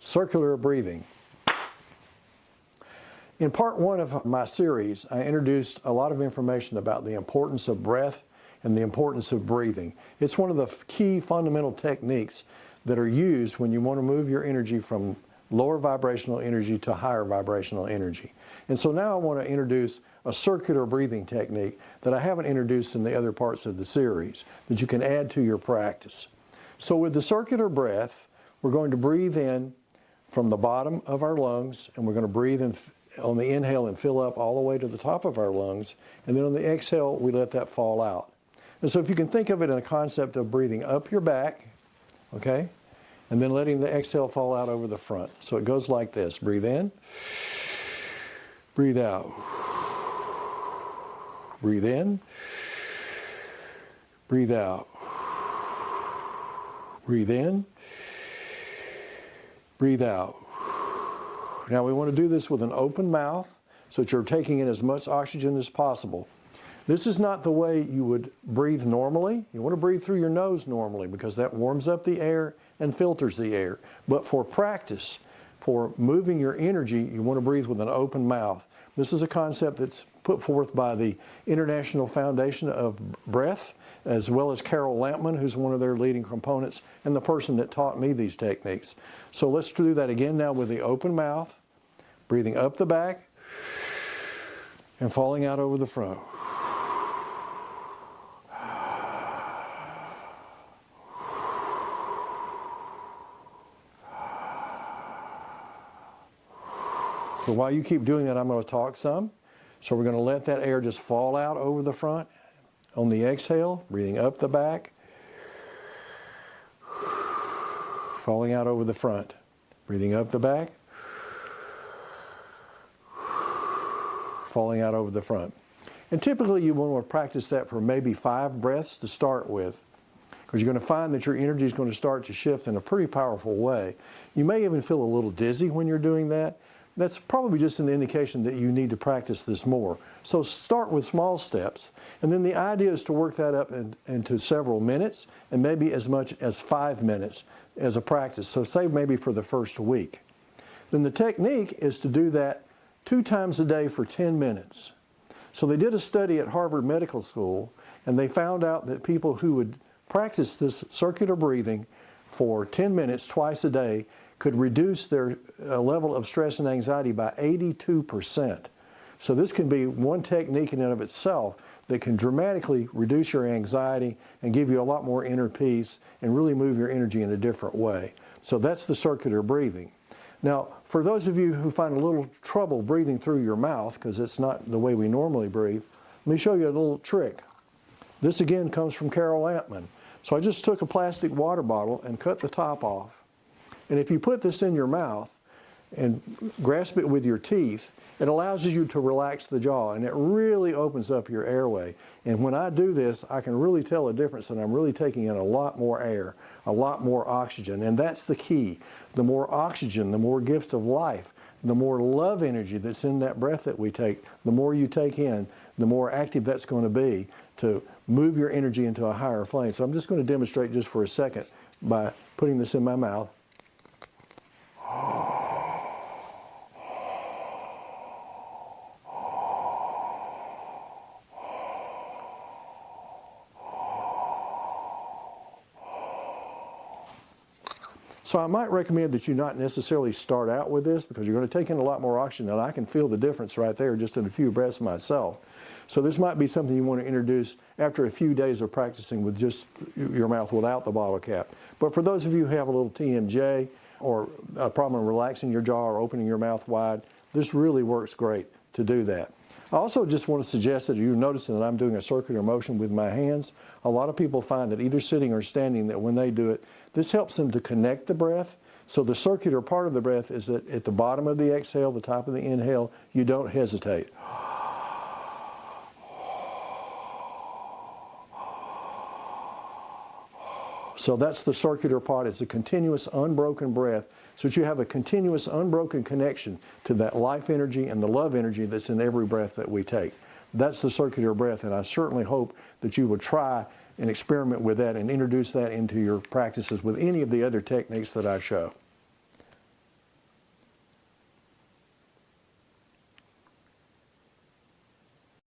circular breathing. In part one of my series, I introduced a lot of information about the importance of breath and the importance of breathing. It's one of the key fundamental techniques that are used when you want to move your energy from lower vibrational energy to higher vibrational energy. And so now I want to introduce a circular breathing technique that I haven't introduced in the other parts of the series that you can add to your practice. So with the circular breath, we're going to breathe in from the bottom of our lungs, and we're going to breathe in on the inhale and fill up all the way to the top of our lungs, and then on the exhale we let that fall out. And so if you can think of it in a concept of breathing up your back, okay, and then letting the exhale fall out over the front. So it goes like this: breathe in, breathe out, breathe in, breathe out, breathe in, breathe out. Now we want to do this with an open mouth so that you're taking in as much oxygen as possible. This is not the way you would breathe normally. You want to breathe through your nose normally because that warms up the air and filters the air. But for practice, for moving your energy, you want to breathe with an open mouth. This is a concept that's put forth by the International Foundation of Breath, as well as Carol Lampman, who's one of their leading components, and the person that taught me these techniques. So let's do that again now with the open mouth, breathing up the back and falling out over the front. So while you keep doing that, I'm going to talk some. So we're going to let that air just fall out over the front. On the exhale, breathing up the back, falling out over the front. Breathing up the back, falling out over the front. And typically you want to practice that for maybe 5 breaths to start with, because you're going to find that your energy is going to start to shift in a pretty powerful way. You may even feel a little dizzy when you're doing that. That's probably just an indication that you need to practice this more. So start with small steps, and then the idea is to work that up into several minutes, and maybe as much as 5 minutes as a practice. So say maybe for the first week. Then the technique is to do that 2 times a day for 10 minutes. So they did a study at Harvard Medical School, and they found out that people who would practice this circular breathing for 10 minutes twice a day could reduce their level of stress and anxiety by 82%. So this can be one technique in and of itself that can dramatically reduce your anxiety and give you a lot more inner peace and really move your energy in a different way. So that's the circular breathing. Now, for those of you who find a little trouble breathing through your mouth, because it's not the way we normally breathe, let me show you a little trick. This again comes from Carol Lampman. So I just took a plastic water bottle and cut the top off. And if you put this in your mouth and grasp it with your teeth, it allows you to relax the jaw, and it really opens up your airway. And when I do this, I can really tell a difference, and I'm really taking in a lot more air, a lot more oxygen, and that's the key. The more oxygen, the more gift of life, the more love energy that's in that breath that we take, the more you take in, the more active that's going to be to move your energy into a higher plane. So I'm just going to demonstrate just for a second by putting this in my mouth. So I might recommend that you not necessarily start out with this, because you're going to take in a lot more oxygen, and I can feel the difference right there just in a few breaths myself. So this might be something you want to introduce after a few days of practicing with just your mouth without the bottle cap. But for those of you who have a little TMJ or a problem relaxing your jaw or opening your mouth wide, this really works great to do that. I also just want to suggest that you're noticing that I'm doing a circular motion with my hands. A lot of people find that either sitting or standing, that when they do it, this helps them to connect the breath. So the circular part of the breath is that at the bottom of the exhale, the top of the inhale, you don't hesitate. So that's the circular part. It's a continuous, unbroken breath, so that you have a continuous, unbroken connection to that life energy and the love energy that's in every breath that we take. That's the circular breath, and I certainly hope that you would try and experiment with that and introduce that into your practices with any of the other techniques that I show.